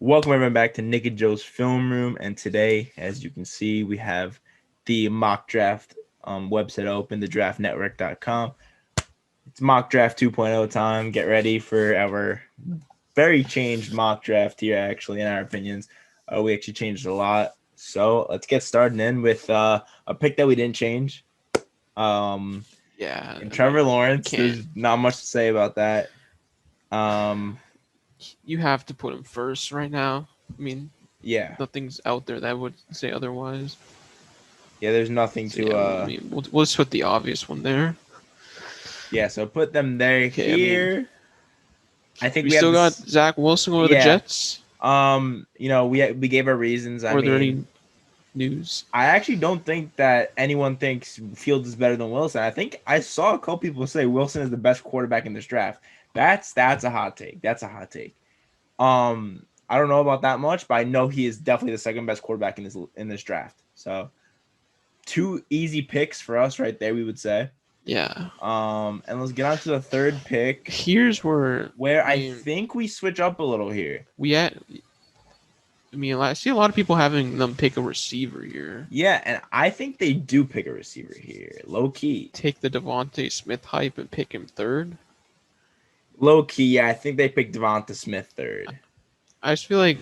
Welcome everyone back to Nick and Joe's Film Room, and today, as you can see, we have the mock draft website open, thedraftnetwork.com. It's mock draft 2.0 time. Get ready for our very changed mock draft here, actually, in our opinions. We actually changed a lot. So let's get started in with a pick that we didn't change. Yeah, And Trevor Lawrence, can't. there's not much to say about that. You have to put him first right now. I mean, Yeah. nothing's out there that would say otherwise. Yeah, there's nothing So to yeah, we'll just put the obvious one there. so put them there Okay, here. I think we we have still got this. Zach Wilson over the Yeah. Jets. We gave our reasons. Or are there any news? I actually don't think that anyone thinks Fields is better than Wilson. I think I saw a couple people say Wilson is the best quarterback in this draft. That's a hot take. That's a hot take. I don't know about that much, but I know he is definitely the second best quarterback in this draft. So, two easy picks for us right there, we would say. Yeah. And let's get on to the third pick. Here's where I think we switch up a little here. I see a lot of people having them pick a receiver here. Yeah, and I think they do pick a receiver here. Low key. Take the Devontae Smith hype and pick him third. Low key, yeah, I think they picked Devonta Smith third. I just feel like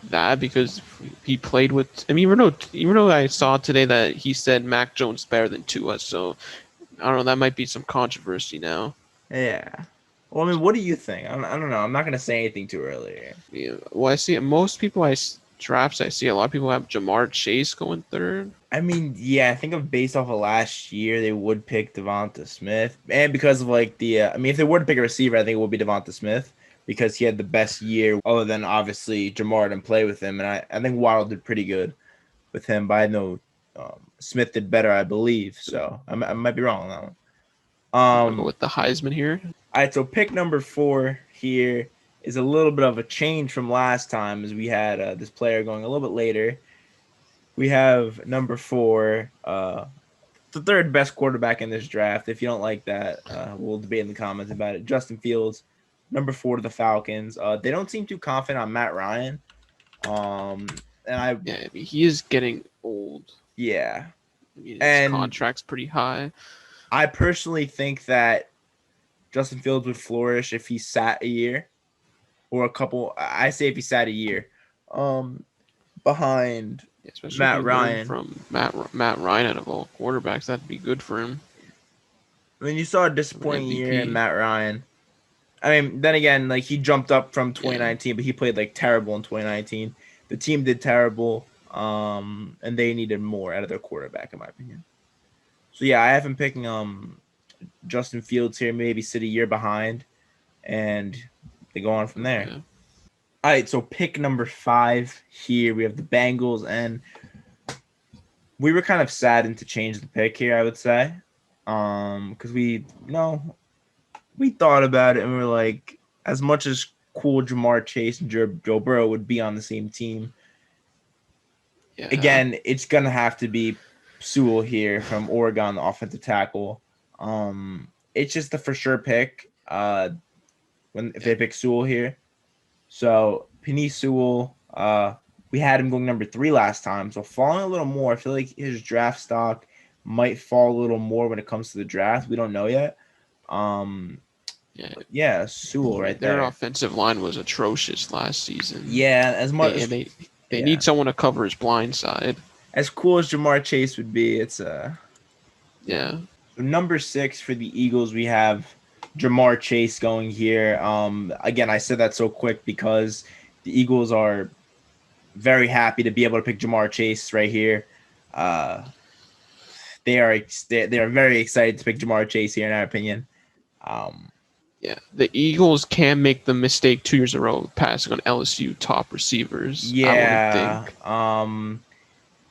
that because he played with. I mean, even though I saw today that he said Mac Jones better than Tua, so I don't know. That might be some controversy now. Yeah. Well, I mean, what do you think? I don't know. I'm not gonna say anything too early. Yeah. Well, I see most people drafts. I see a lot of people have Jamar Chase going third. I mean, yeah, I think based off of last year, they would pick Devonta Smith, and because of like if they were to pick a receiver, I think it would be Devonta Smith because he had the best year, other than obviously Jamar didn't play with him, and I think Waddle did pretty good with him, but I know Smith did better, I believe. So I might be wrong on that one. Go with the Heisman here. All right, so pick number 4 here is a little bit of a change from last time, as we had this player going a little bit later. We have number 4, the third best quarterback in this draft. If you don't like that, we'll debate in the comments about it. Justin Fields, number 4 to the Falcons. They don't seem too confident on Matt Ryan. He is getting old. Yeah. His contract's pretty high. I personally think that Justin Fields would flourish if he sat a year or a couple. I say if he sat a year behind Matt Ryan. From Matt Ryan out of all quarterbacks, that'd be good for him. I mean, you saw a disappointing year in Matt Ryan. I mean, then again, like he jumped up from 2019, but he played like terrible in 2019. The team did terrible, and they needed more out of their quarterback, in my opinion. So yeah, I have him picking Justin Fields here, maybe sit a year behind, and they go on from there. Yeah. All right, so pick number 5 here. We have the Bengals, and we were kind of saddened to change the pick here, I would say, because we thought about it and we were like, as much as cool Jamar Chase and Joe Burrow would be on the same team, again, it's gonna have to be Sewell here from Oregon, the offensive tackle. It's just the for sure pick if they pick Sewell here. So Penei Sewell, we had him going number 3 last time, so falling a little more. I feel like his draft stock might fall a little more when it comes to the draft. We don't know yet. Sewell right there. Their offensive line was atrocious last season. Yeah, as much as they need someone to cover his blind side. As cool as Jamar Chase would be, it's yeah. So number 6 for the Eagles, we have Jamar Chase going here. Again, I said that so quick because the Eagles are very happy to be able to pick Jamar Chase right here. They are very excited to pick Jamar Chase here, in our opinion. The Eagles can make the mistake 2 years in a row passing on LSU top receivers. Yeah. I would think.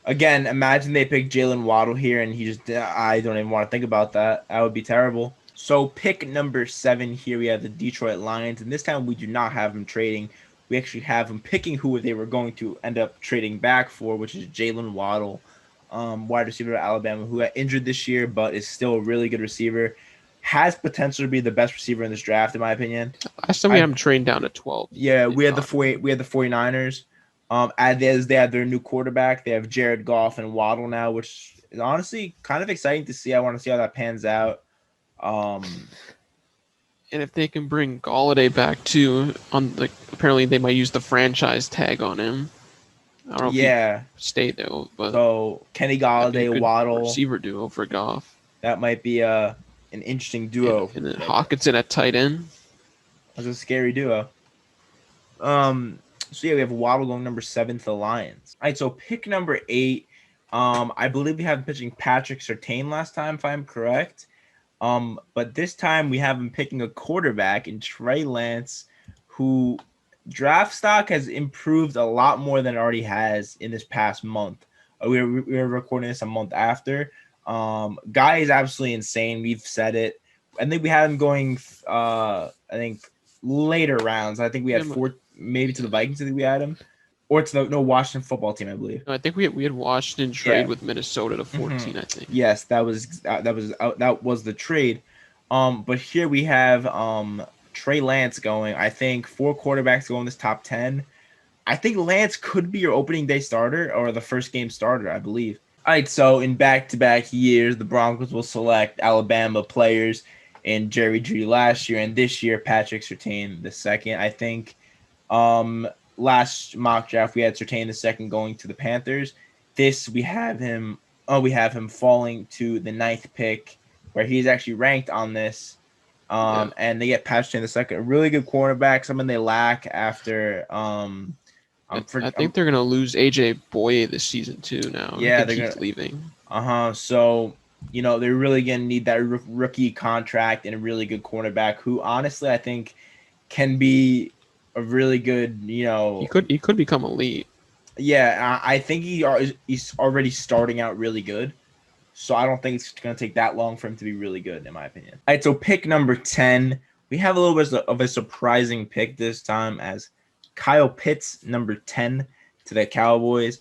Again, imagine they pick Jalen Waddle here, and I don't even want to think about that. That would be terrible. So pick number 7 here, we have the Detroit Lions, and this time we do not have them trading. We actually have them picking who they were going to end up trading back for, which is Jalen Waddle, wide receiver of Alabama, who got injured this year, but is still a really good receiver. has potential to be the best receiver in this draft, in my opinion. Last time we had him trained down to 12. Yeah, we had the 49ers. As they have their new quarterback, they have Jared Goff and Waddle now, which is honestly kind of exciting to see. I want to see how that pans out. And if they can bring Galladay back too, apparently they might use the franchise tag on him. I don't know if he stay though, but so Kenny Galladay, Waddle receiver duo for Goff. That might be an interesting duo. And then Hockenson at tight end. That's a scary duo. So yeah, we have Waddle going number 7 to the Lions. All right, so pick number 8. I believe we have him pitching Patrick Surtain last time, if I'm correct. But this time we have him picking a quarterback in Trey Lance, who draft stock has improved a lot more than it already has in this past month. We were recording this a month after. Guy is absolutely insane. We've said it. I think we had him going. Later rounds. I think we had 4, maybe to the Vikings. I think we had him, or to the Washington football team, I believe. No, I think we had Washington trade with Minnesota to 14. I think. Yes, that was the trade. But here we have Trey Lance going. I think 4 quarterbacks go in this top 10. I think Lance could be your opening day starter or the first game starter, I believe. All right, so in back-to-back years, the Broncos will select Alabama players in Jerry Jeudy last year, and this year Patrick Surtain the second. I think last mock draft we had Surtain the second going to the Panthers. This we have him falling to the 9th pick, where he's actually ranked on this. And they get Patrick Surtain the second, a really good cornerback, someone they lack after. I think they're gonna lose AJ Boye this season too. Now, yeah, they're leaving. So they're really gonna need that rookie contract and a really good cornerback who, honestly, I think can be a really good. He could become elite. Yeah, I think he's already starting out really good. So I don't think it's gonna take that long for him to be really good, in my opinion. All right, so pick number 10. We have a little bit of a surprising pick this time as Kyle Pitts, number 10 to the Cowboys.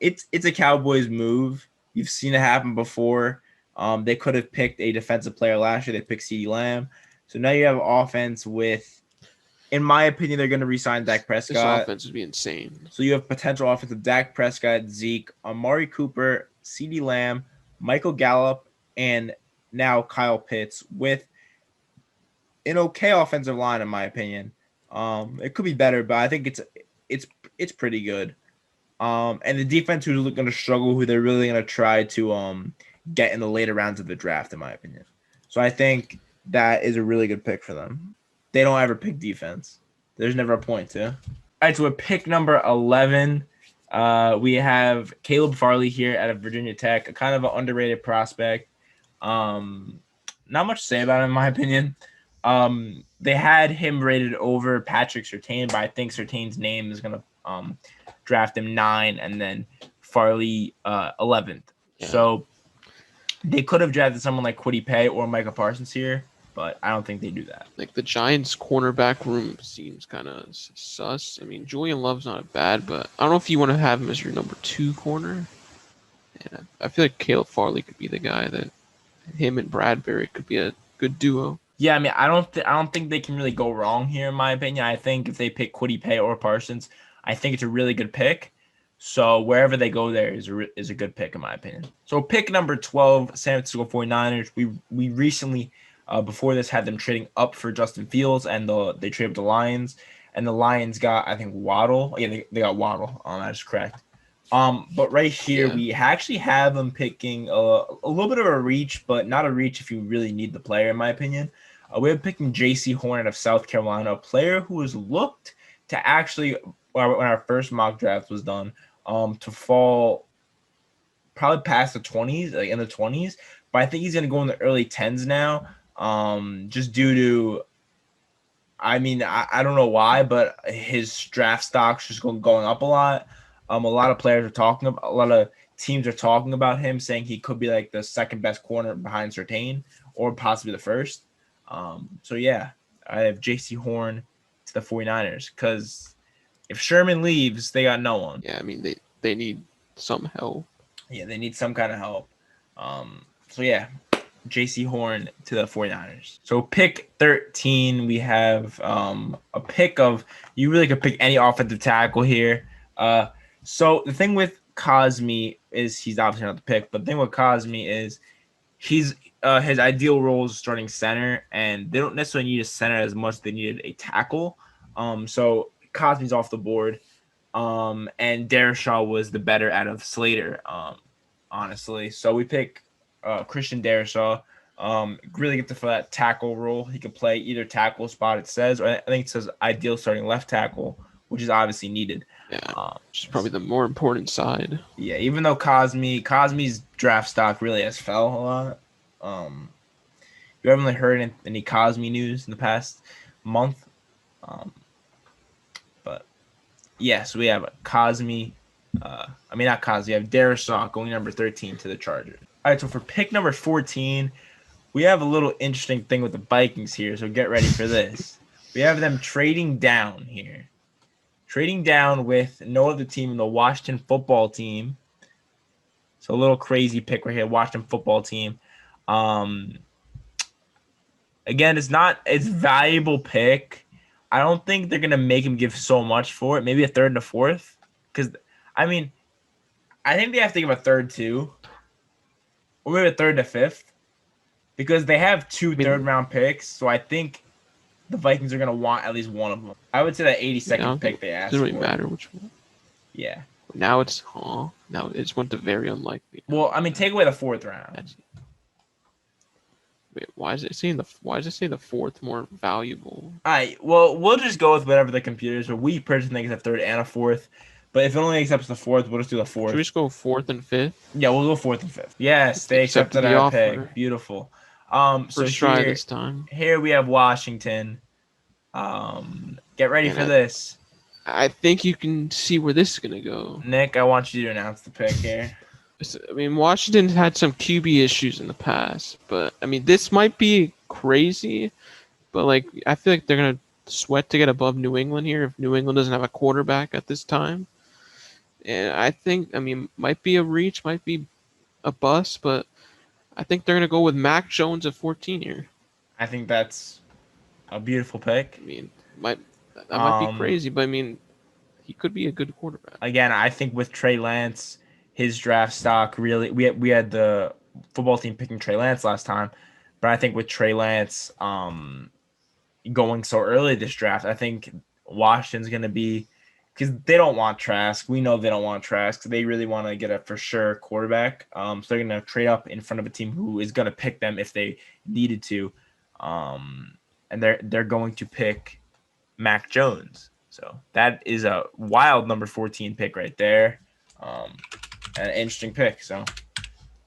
It's a Cowboys move. You've seen it happen before. They could have picked a defensive player last year. They picked CeeDee Lamb. So now you have offense with, in my opinion, they're going to re-sign Dak Prescott. This offense would be insane. So you have potential offense of Dak Prescott, Zeke, Amari Cooper, CeeDee Lamb, Michael Gallup, and now Kyle Pitts with an okay offensive line, in my opinion. It could be better, but I think it's pretty good. And the defense who's going to struggle, who they're really going to try to get in the later rounds of the draft, in my opinion. So I think that is a really good pick for them. They don't ever pick defense. There's never a point to. All right, so at pick number 11, we have Caleb Farley here out of Virginia Tech, a kind of an underrated prospect. Not much to say about him, in my opinion. They had him rated over Patrick Surtain, but I think Surtain's name is going to draft him 9 and then Farley 11th. Yeah. So they could have drafted someone like Kwity Paye or Micah Parsons here, but I don't think they do that. Like, the Giants' cornerback room seems kind of sus. I mean, Julian Love's not bad, but I don't know if you want to have him as your number 2 corner. And I feel like Caleb Farley could be the guy that him and Bradbury could be a good duo. Yeah, I mean, I don't think they can really go wrong here, in my opinion. I think if they pick Kwity Paye or Parsons, I think it's a really good pick. So wherever they go there is a good pick, in my opinion. So pick number 12, San Francisco 49ers. We recently, before this, had them trading up for Justin Fields, and they traded with the Lions. And the Lions got, I think, Waddle. Yeah, they got Waddle. That is correct. But right here, we actually have them picking a little bit of a reach, but not a reach if you really need the player, in my opinion. We have picking J.C. Horn out of South Carolina, a player who has looked to actually, when our first mock draft was done, to fall probably past the 20s, like in the 20s. But I think he's going to go in the early 10s now, just due to, I mean, I don't know why, but his draft stock's just going up a lot. A lot of players are talking about, a lot of teams are talking about him, saying he could be like the second best corner behind Surtain or possibly the first. So yeah, I have J.C. Horn to the 49ers because if Sherman leaves, they got no one. Yeah, I mean, they need some help. Yeah, they need some kind of help. So yeah, J.C. Horn to the 49ers. So pick 13, we have a pick of, you really could pick any offensive tackle here. So the thing with Cosmi is he's obviously not the pick, but the thing with Cosmi is he's his ideal role is starting center, and they don't necessarily need a center as much as they needed a tackle. So Cosmi's off the board. And Darrisaw was the better out of Slater, honestly. So we pick Christian Darrisaw. Really get to for that tackle role. He could play either tackle spot, it says, or I think it says ideal starting left tackle, which is obviously needed. Yeah, which is probably the more important side. Yeah, even though Cosmi's draft stock really has fell a lot. You haven't really heard any Cosmi news in the past month. But yes, we have Cosmi. Not Cosmi. We have Darrisaw going number 13 to the Chargers. All right, so for pick number 14, we have a little interesting thing with the Vikings here, so get ready for this. We have them trading down here. Trading down with no other team in the Washington football team. So a little crazy pick right here, Washington football team. Again, it's valuable pick. I don't think they're gonna make him give so much for it. Maybe a third and a fourth. Because I think they have to give a third too. Or maybe a third and a fifth. Because they have two third-round picks, so I think the Vikings are going to want at least one of them. I would say that 82nd pick they asked for. It doesn't really matter which one. Yeah. Now it's went to very unlikely. Well, take away the fourth round. Wait, why does it say the fourth more valuable? All right. Well, we'll just go with whatever the computer is. But we personally think it's a third and a fourth. But if it only accepts the fourth, we'll just do the fourth. Should we just go fourth and fifth? Yeah, we'll go fourth and fifth. Yes, they accepted our pick. Beautiful. First try this time. Here we have Washington. Get ready for this. I think you can see where this is gonna go. Nick, I want you to announce the pick here. Washington had some QB issues in the past, but this might be crazy, but I feel like they're gonna sweat to get above New England here if New England doesn't have a quarterback at this time. And I think, might be a reach, might be a bust, but I think they're gonna go with Mac Jones at 14 here. I think that's a beautiful pick. Might be crazy, but he could be a good quarterback. Again, I think with Trey Lance, his draft stock really. We had the football team picking Trey Lance last time, but I think with Trey Lance going so early this draft, I think Washington's gonna be, because they don't want Trask. We know they don't want Trask. They really want to get a for sure quarterback. So they're gonna trade up in front of a team who is gonna pick them if they needed to. And they're going to pick Mac Jones. So that is a wild number 14 pick right there. An interesting pick. So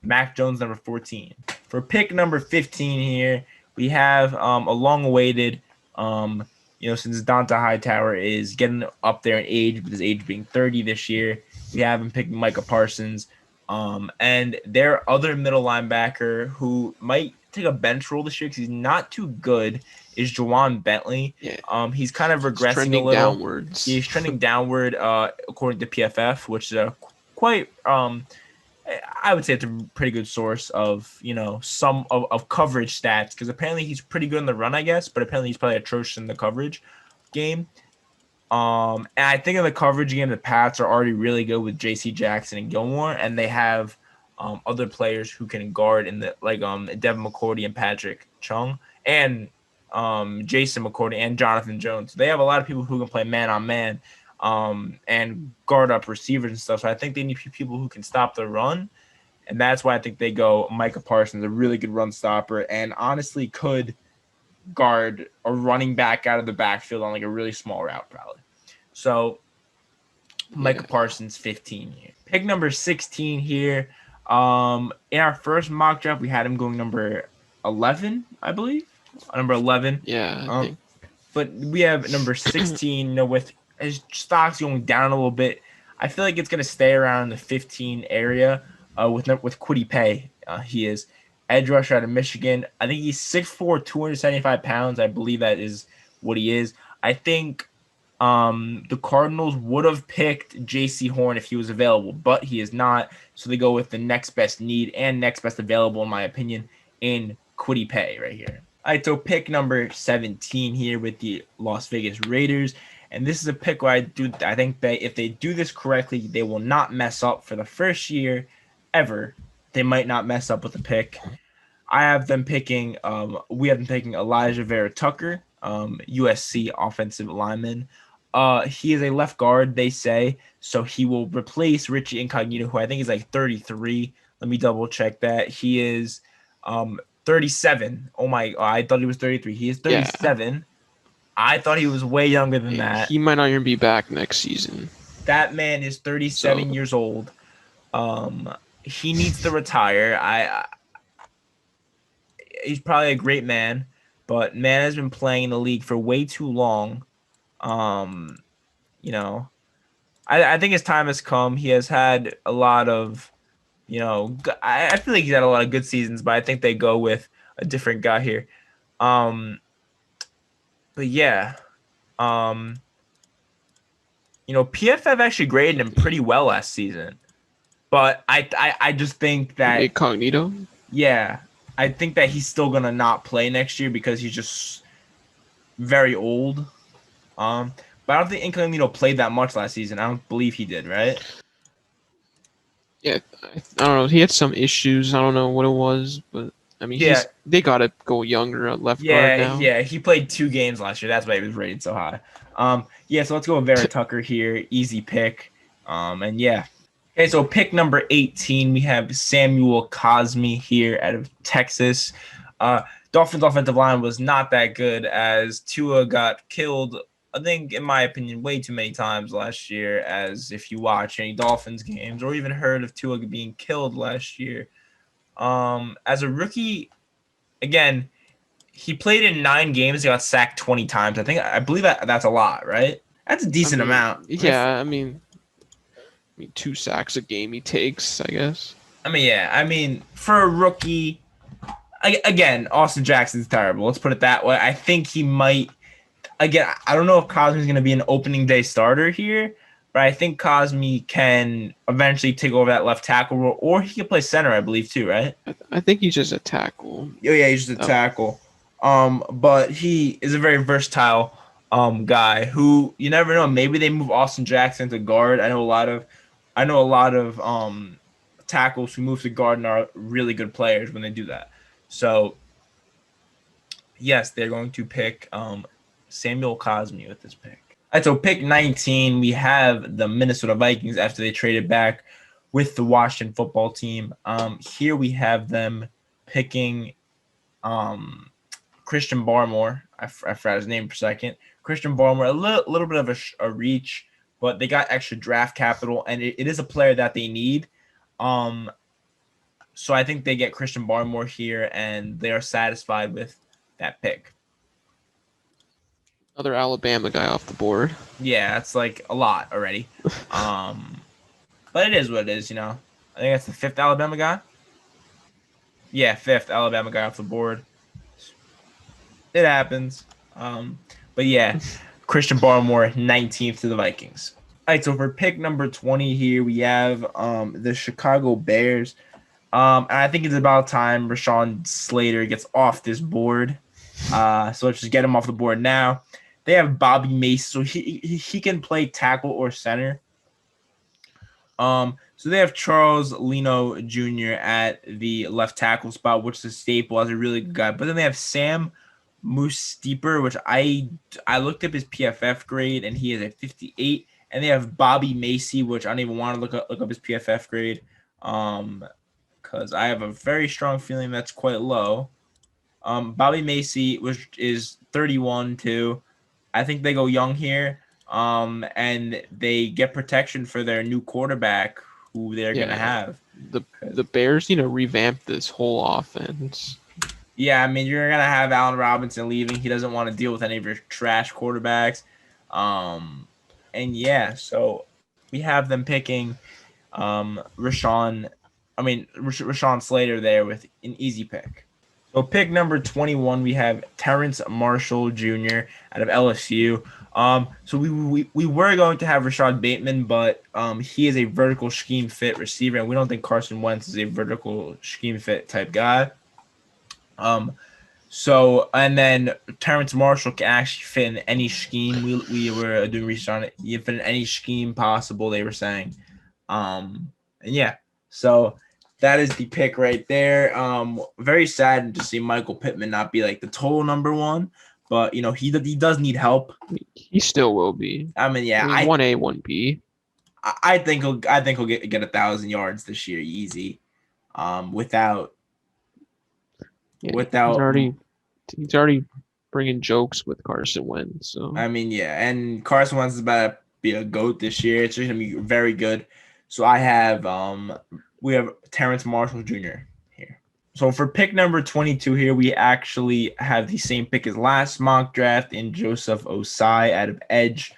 Mac Jones, number 14. For pick number 15 here, we have a long-awaited, since Donta Hightower is getting up there in age, with his age being 30 this year, we have him picking Micah Parsons. And their other middle linebacker who might take a bench role this year because he's not too good is Juwan Bentley. Yeah. He's kind of regressing a little. Downwards. He's trending downward according to PFF, which is quite I would say it's a pretty good source of some of coverage stats, because apparently he's pretty good in the run, I guess, but apparently he's probably atrocious in the coverage game. And I think in the coverage game, the Pats are already really good with J.C. Jackson and Gilmore, and they have other players who can guard in the Devin McCourty and Patrick Chung and Jason McCourty and Jonathan Jones. They have a lot of people who can play man on man and guard up receivers and stuff. So I think they need people who can stop the run, and that's why I think they go Micah Parsons, a really good run stopper, and honestly could guard a running back out of the backfield on a really small route probably. So Micah Parsons, 15 here. Pick number 16 here. In our first mock draft, we had him going number 11, I believe. Number 11. Yeah. I think. But we have number 16, with his stocks going down a little bit. I feel like it's going to stay around the 15 area with Kwity Paye. He is edge rusher out of Michigan. I think he's 6'4", 275 pounds. I believe that is what he is. I think the Cardinals would have picked J.C. Horn if he was available, but he is not. So they go with the next best need and next best available, in my opinion, in Kwity Paye right here. All right, so pick number 17 here with the Las Vegas Raiders. And this is a pick where I think that if they do this correctly, they will not mess up for the first year ever. They might not mess up with the pick. We have them picking Elijah Vera Tucker, USC offensive lineman. He is a left guard, they say, so he will replace Richie Incognito, who I think is like 33. Let me double check that. He is 37. Oh my, I thought he was 33. He is 37. Yeah. I thought he was way younger than that. He might not even be back next season. That man is 37 years old. He needs to retire. He's probably a great man, but man has been playing in the league for way too long. You know, I think his time has come. He has had a lot of, I feel like he's had a lot of good seasons, but I think they go with a different guy here. But yeah, PFF actually graded him pretty well last season, but I just think that Incognito. Yeah, I think that he's still gonna not play next year because he's just very old. But I don't think Incognito played that much last season. I don't believe he did, right? Yeah, I don't know. He had some issues. I don't know what it was, but I mean, they got to go younger at left guard now. Yeah, he played 2 games last year. That's why he was rated so high. So let's go with Vera Tucker here. Easy pick. And yeah. Okay, so pick number 18, we have Samuel Cosmi here out of Texas. Dolphins offensive line was not that good as Tua got killed, I think, in my opinion, way too many times last year, as if you watch any Dolphins games or even heard of Tua being killed last year. As a rookie, again, he played in 9 games. He got sacked 20 times. I believe that's a lot, right? That's a decent amount. Yeah, I mean, 2 sacks a game he takes, I guess. For a rookie, again, Austin Jackson's terrible. Let's put it that way. I think he might. Again, I don't know if Cosmi's going to be an opening day starter here, but I think Cosmi can eventually take over that left tackle role, or he can play center, I believe, too, right? I think he's just a tackle. Oh, yeah, he's just a tackle. But he is a very versatile guy who, you never know, maybe they move Austin Jackson to guard. I know a lot of tackles who move to guard and are really good players when they do that. So, yes, they're going to pick Samuel Cosmi with this pick. All right, so pick 19, we have the Minnesota Vikings after they traded back with the Washington football team. Here we have them picking Christian Barmore. I forgot his name for a second. Christian Barmore, a little bit of a reach, but they got extra draft capital, and it is a player that they need. So I think they get Christian Barmore here, and they are satisfied with that pick. Another Alabama guy off the board. Yeah, it's like a lot already. But it is what it is, I think that's the 5th Alabama guy. Yeah, 5th Alabama guy off the board. It happens. But yeah, Christian Barmore, 19th to the Vikings. All right, so for pick number 20 here, we have the Chicago Bears. And I think it's about time Rashawn Slater gets off this board. So let's just get him off the board now. They have Bobby Mason, so he can play tackle or center. So they have Charles Leno Jr. at the left tackle spot, which is a staple as a really good guy. But then they have Sam Mustipher, which I looked up his PFF grade, and he is a 58. And they have Bobby Macy, which I don't even want to look up his PFF grade, because I have a very strong feeling that's quite low. Bobby Macy is 31 too. I think they go young here, and they get protection for their new quarterback, who they're gonna have. The Bears, revamp this whole offense. Yeah, you're gonna have Allen Robinson leaving. He doesn't want to deal with any of your trash quarterbacks. And yeah, so we have them picking Rashawn Slater there with an easy pick. So pick number 21, we have Terrence Marshall Jr. out of LSU. So we were going to have Rashad Bateman, but he is a vertical scheme fit receiver, and we don't think Carson Wentz is a vertical scheme fit type guy. So and then Terrence Marshall can actually fit in any scheme. We were doing research on it. You fit in any scheme possible. They were saying, and yeah. So that is the pick right there. Very sad to see Michael Pittman not be like the total number one, but he does need help. He still will be. I mean, yeah, I mean, 1A, 1B. I think he'll get 1,000 yards this year easy. Without He's already bringing jokes with Carson Wentz. So I mean, yeah, and Carson Wentz is about to be a GOAT this year. It's going to be very good. So we have Terrence Marshall Jr. here. So for pick number 22 here, we actually have the same pick as last mock draft in Joseph Ossai out of edge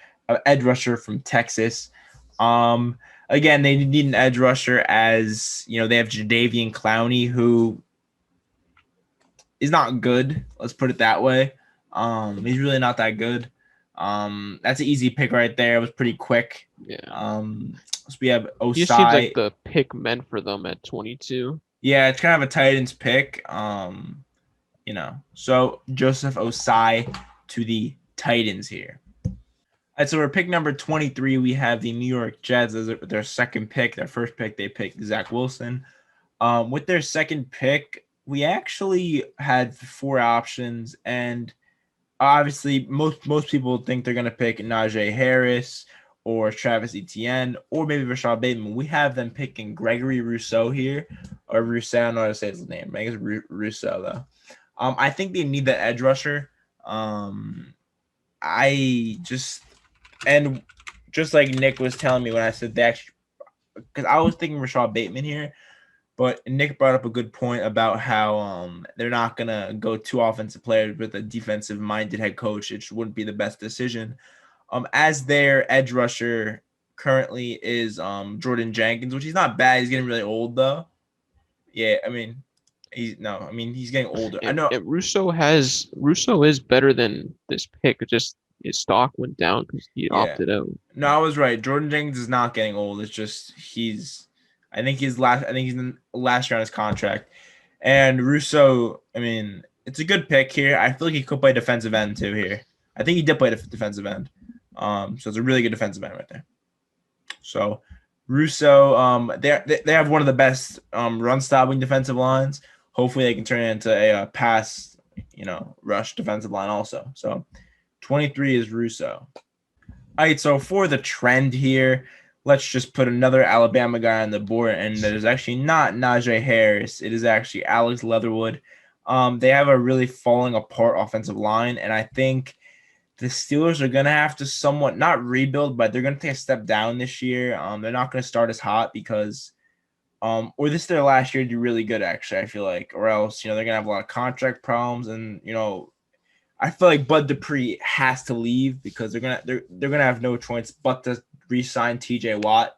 rusher from Texas. Again, they need an edge rusher as they have Jadeveon Clowney, who is not good. Let's put it that way. He's really not that good. That's an easy pick right there. It was pretty quick. Yeah. So we have Ossai. He seems like the pick meant for them at 22. Yeah, it's kind of a Titans pick. So Joseph Ossai to the Titans here. All right, so for pick number 23, we have the New York Jets as their second pick. Their first pick, they picked Zach Wilson. With their second pick, we actually had 4 options, and obviously most people think they're going to pick Najee Harris or Travis Etienne or maybe Rashad Bateman. We have them picking Gregory Rousseau here, or Rousseau. I don't know how to say his name. I guess Rousseau, though. I think they need that edge rusher. Just like Nick was telling me when I said that, because I was thinking Rashad Bateman here, but Nick brought up a good point about how they're not going to go 2 offensive players with a defensive-minded head coach. It just wouldn't be the best decision. As their edge rusher currently is Jordan Jenkins, which he's not bad. He's getting really old, though. Yeah, I mean, he's getting older. I know. Rousseau is better than this pick. It just his stock went down because he opted out. No, I was right. Jordan Jenkins is not getting old. It's just I think he's in the last year on his contract. And Rousseau, I mean, it's a good pick here. I feel like he could play defensive end too here. I think he did play defensive end. So it's a really good defensive end right there. So Rousseau, they have one of the best run stopping defensive lines. Hopefully they can turn it into a pass, rush defensive line also. So 23 is Rousseau. All right, so for the trend here, let's just put another Alabama guy on the board, and that is actually not Najee Harris. It is actually Alex Leatherwood. They have a really falling apart offensive line, and I think the Steelers are going to have to somewhat not rebuild, but they're going to take a step down this year. They're not going to start as hot because or this is their last year to do really good, actually, I feel like, or else, they're going to have a lot of contract problems, and, I feel like Bud Dupree has to leave because they're gonna have no choice but to re-sign TJ Watt.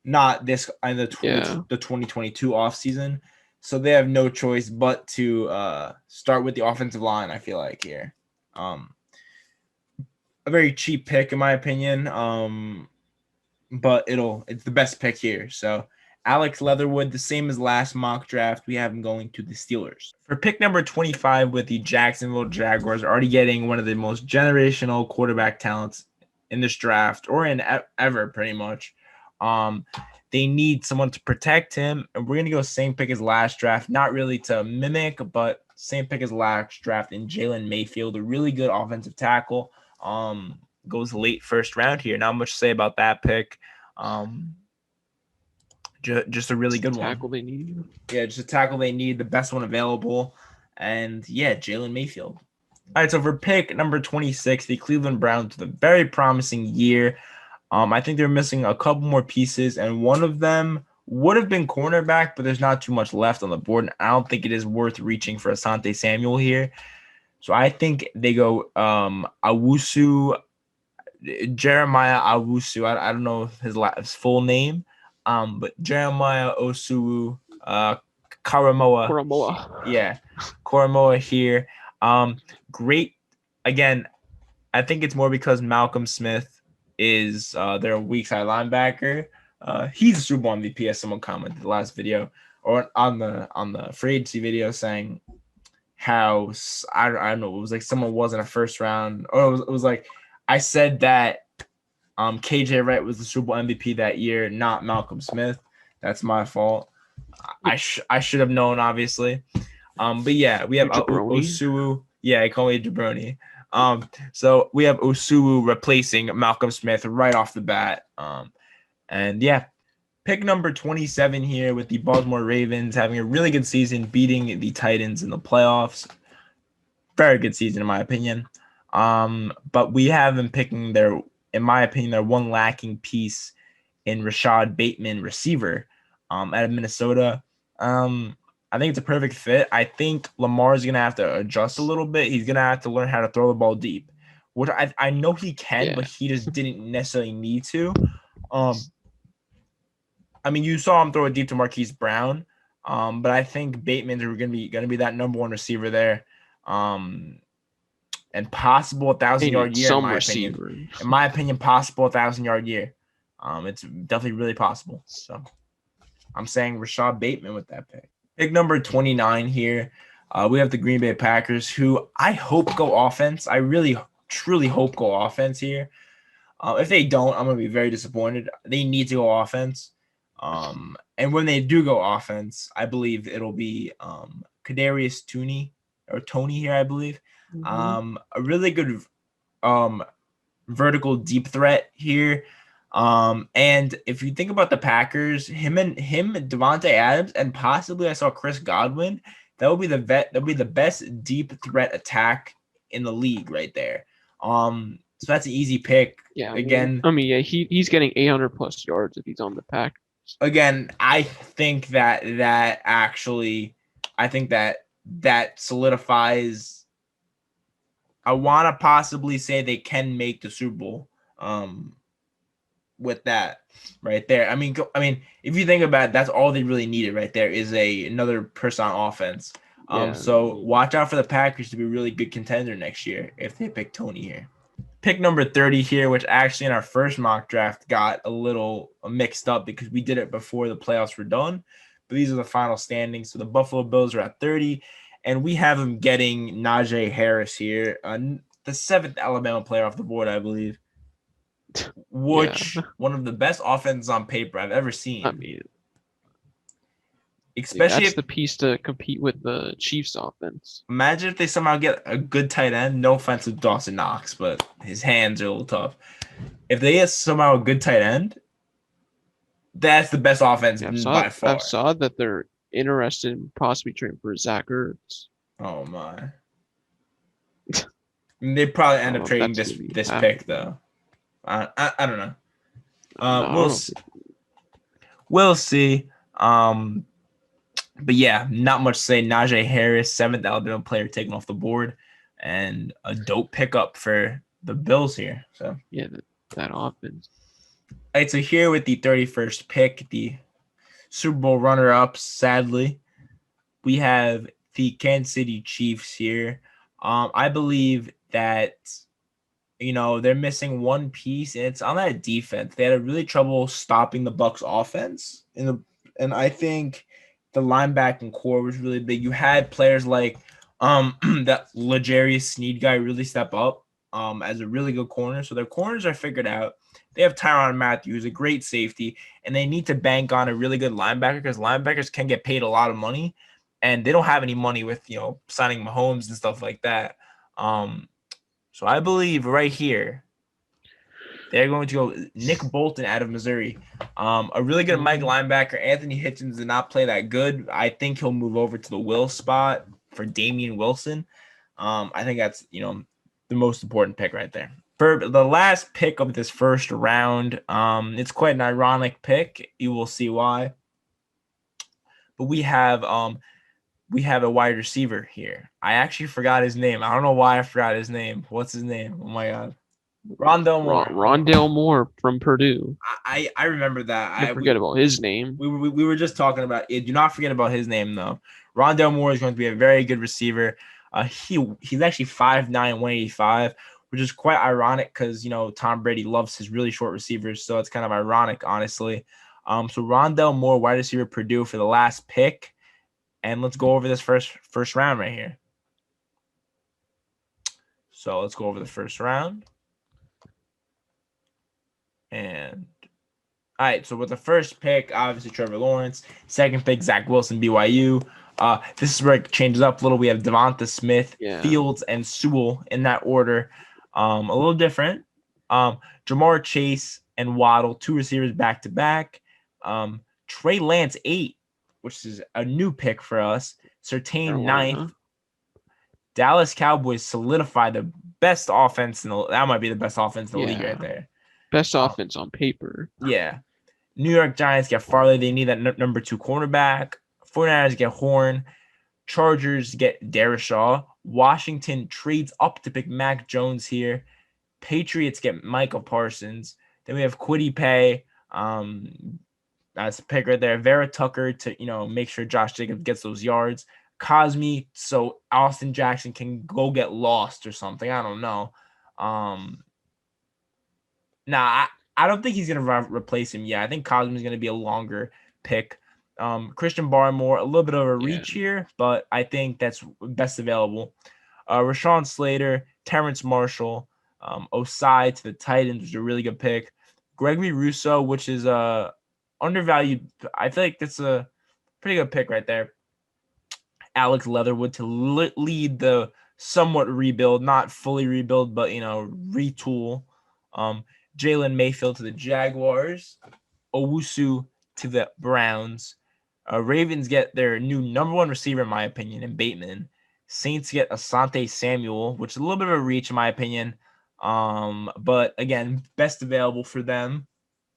Not this in the 2022 offseason. So they have no choice but to start with the offensive line, I feel like here. A very cheap pick in my opinion. But it's the best pick here. So Alex Leatherwood, the same as last mock draft, we have him going to the Steelers. For pick number 25 with the Jacksonville Jaguars, already getting one of the most generational quarterback talents in this draft, or in ever pretty much. They need someone to protect him, and we're going to go same pick as last draft, not really to mimic, but same pick as last draft in Jalen Mayfield, a really good offensive tackle. Goes late first round here. Not much to say about that pick. Just a really good tackle they need. Yeah, just a tackle they need, the best one available. And yeah, Jalen Mayfield. All right, so for pick number 26, the Cleveland Browns with a very promising year. I think they're missing a couple more pieces, and one of them would have been cornerback, but there's not too much left on the board. And I don't think it is worth reaching for Asante Samuel here. So I think they go Jeremiah Owusu. I don't know his full name. But Jeremiah Osuwu, Karamoa. Yeah, Karamoa here. Great. Again, I think it's more because Malcolm Smith is their weak side linebacker. He's a Super Bowl MVP, as someone commented the last video, or on the free agency video, saying how I don't know, it was like someone wasn't a first round, or it was like I said that KJ Wright was the Super Bowl MVP that year, not Malcolm Smith. That's my fault. I should have known, obviously. But yeah, we have Osuwu. Yeah, I call me Jabroni. So we have Osuwu replacing Malcolm Smith right off the bat. And yeah, pick number 27 here with the Baltimore Ravens having a really good season, beating the Titans in the playoffs. Very good season, in my opinion. But we have them picking in my opinion, their one lacking piece in Rashad Bateman, receiver, out of Minnesota. I think it's a perfect fit. I think Lamar is going to have to adjust a little bit. He's going to have to learn how to throw the ball deep, which I know he can, but he just didn't necessarily need to. I mean, you saw him throw it deep to Marquise Brown, but I think Bateman's going to be that number one receiver there, and possible 1,000-yard year in my opinion. In my opinion, possible 1,000-yard year. It's definitely really possible. So I'm saying Rashad Bateman with that pick. Pick number 29 here. We have the Green Bay Packers, who I hope go offense. I really, truly hope go offense here. If they don't, I'm going to be very disappointed. They need to go offense. And when they do go offense, I believe it'll be Kadarius Toney here, I believe. Mm-hmm. A really good vertical deep threat here. And if you think about the Packers, him, Devontae Adams, and possibly I saw Chris Godwin, that would be the best deep threat attack in the league right there. So that's an easy pick. Yeah. Again, I mean, he's getting 800 plus yards if he's on the Packers. Again, I think that solidifies. I want to possibly say they can make the Super Bowl. With that right there. I mean, if you think about it, that's all they really needed right there is another person on offense. So watch out for the Packers to be a really good contender next year if they pick Toney here. Pick number 30 here, which actually in our first mock draft got a little mixed up because we did it before the playoffs were done. But these are the final standings. So the Buffalo Bills are at 30, and we have them getting Najee Harris here, the 7th Alabama player off the board, I believe. Which one of the best offenses on paper I've ever seen. I mean, especially that's the piece to compete with the Chiefs offense. Imagine if they somehow get a good tight end. No offense to Dawson Knox, but his hands are a little tough. If they get somehow a good tight end, that's the best offense by far. I've saw that they're interested in possibly trading for Zach Ertz. Oh my! They probably end up trading this pick though. I don't know. We'll see. But yeah, not much to say. Najee Harris, 7th Alabama player taken off the board, and a dope pickup for the Bills here. So yeah, that offense. All right, so here with the 31st pick, the Super Bowl runner-ups, sadly, we have the Kansas City Chiefs here. I believe that they're missing one piece, and it's on that defense. They had a really trouble stopping the Bucs offense, and I think the linebacking core was really big. You had players like that L'Jarius Sneed guy really step up as a really good corner. So their corners are figured out. They have Tyrann Mathieu, who's a great safety, and they need to bank on a really good linebacker because linebackers can get paid a lot of money, and they don't have any money with signing Mahomes and stuff like that. So I believe right here, they're going to go Nick Bolton out of Missouri. A really good Mike linebacker. Anthony Hitchens did not play that good. I think he'll move over to the Will spot for Damian Wilson. I think that's, the most important pick right there. For the last pick of this first round, it's quite an ironic pick. You will see why. But we have a wide receiver here. I actually forgot his name. I don't know why I forgot his name. What's his name? Oh my God. Rondale Moore. Rondale Moore from Purdue. I remember that. I forget about his name. We were just talking about it. Do not forget about his name though. Rondale Moore is going to be a very good receiver. He's actually 5'9", 185, which is quite ironic because Tom Brady loves his really short receivers, so it's kind of ironic, honestly. So Rondale Moore, wide receiver Purdue for the last pick. And let's go over this first round right here. So let's go over the first round. And all right, so with the first pick, obviously Trevor Lawrence. Second pick, Zach Wilson, BYU. This is where it changes up a little. We have Devonta Smith, Fields, and Sewell in that order. A little different. Jamar Chase and Waddle, 2 receivers back to back. Trey Lance, 8, which is a new pick for us. Surtain, 9th. Dallas Cowboys solidify the best offense that might be the best offense in the league right there. Best offense on paper. Yeah. New York Giants get Farley. They need that number 2 cornerback. 49ers get Horn. Chargers get Darrisaw. Washington trades up to pick Mac Jones here. Patriots get Michael Parsons. Then we have Kwity Paye. That's a pick right there. Vera Tucker to make sure Josh Jacobs gets those yards. Cosme so Austin Jackson can go get lost or something. I don't know. I don't think he's going to replace him. Yeah, I think Cosme is going to be a longer pick. Christian Barmore, a little bit of a reach here, but I think that's best available. Rashawn Slater, Terrence Marshall, Osai to the Titans, which is a really good pick. Gregory Rousseau, which is undervalued. I feel like that's a pretty good pick right there. Alex Leatherwood to lead the somewhat rebuild, not fully rebuild, but retool. Jalen Mayfield to the Jaguars. Owusu to the Browns. Ravens get their new number 1 receiver, in my opinion, in Bateman. Saints get Asante Samuel, which is a little bit of a reach, in my opinion. But again, best available for them.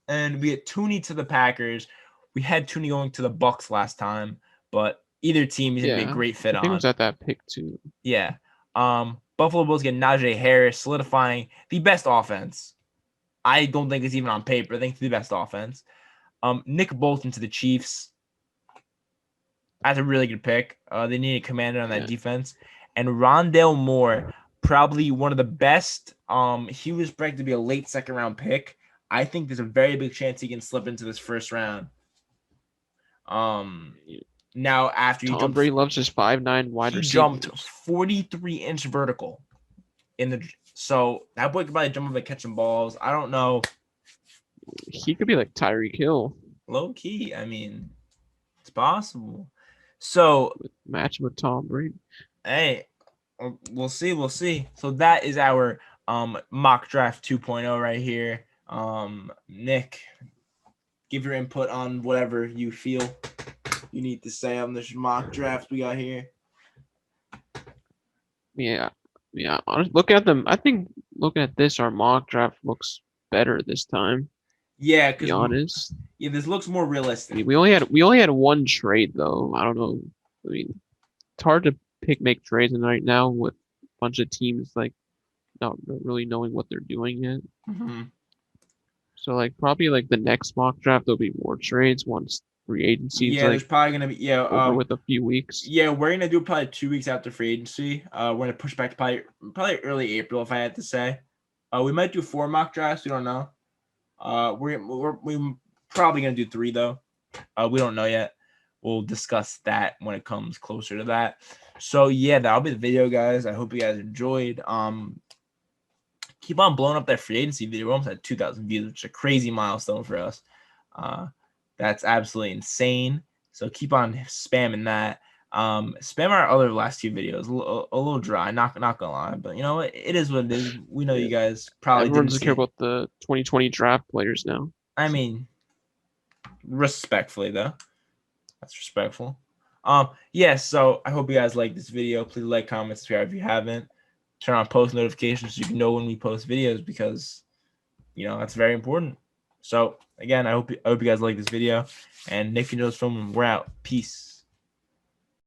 And we get Tooney to the Packers. We had Tooney going to the Bucks last time, but either team is going to be a great fit on. I think it was at that pick too. Yeah. Buffalo Bills get Najee Harris, solidifying the best offense. I don't think it's even on paper. I think it's the best offense. Nick Bolton to the Chiefs. That's a really good pick. They need a commander on that defense. And Rondale Moore, probably one of the best. He was projected to be a late second-round pick. I think there's a very big chance he can slip into this first round. Now after Tom Brady loves his 5'9" wide receiver. He jumped 43-inch vertical so that boy could probably jump up and catching balls. I don't know. He could be like Tyreek Hill. Low key. I mean, it's possible. So match with Tom Brady. Hey, we'll see. We'll see. So that is our mock draft 2.0 right here. Nick, give your input on whatever you feel you need to say on this mock draft we got here. Yeah. Look at them. I think looking at this, our mock draft looks better this time. Yeah, to be honest. Yeah, this looks more realistic. I mean, we only had 1 trade though. I don't know. I mean, it's hard to make trades right now with a bunch of teams like not really knowing what they're doing yet. Mm-hmm. So probably the next mock draft there'll be more trades once free agency. Yeah, there's probably gonna be over with a few weeks. Yeah, we're gonna do probably 2 weeks after free agency. We're gonna push back to probably early April if I had to say. We might do 4 mock drafts. We don't know. We're probably gonna do 3 though. We don't know yet. We'll discuss that when it comes closer to that. So yeah, that'll be the video, guys. I hope you guys enjoyed. Keep on blowing up that free agency video. We're almost at 2,000 views, which is a crazy milestone for us. That's absolutely insane. So keep on spamming that. Spam our other last 2 videos. A little dry, not gonna lie, but it is what it is. We know you guys probably everyone doesn't care about the 2020 draft players now. I mean, respectfully though, that's respectful. So I hope you guys like this video. Please like, comment, subscribe if you haven't. Turn on post notifications so you can know when we post videos because that's very important. So again, I hope you guys like this video. And Nick and Joe's Film, we're out. Peace.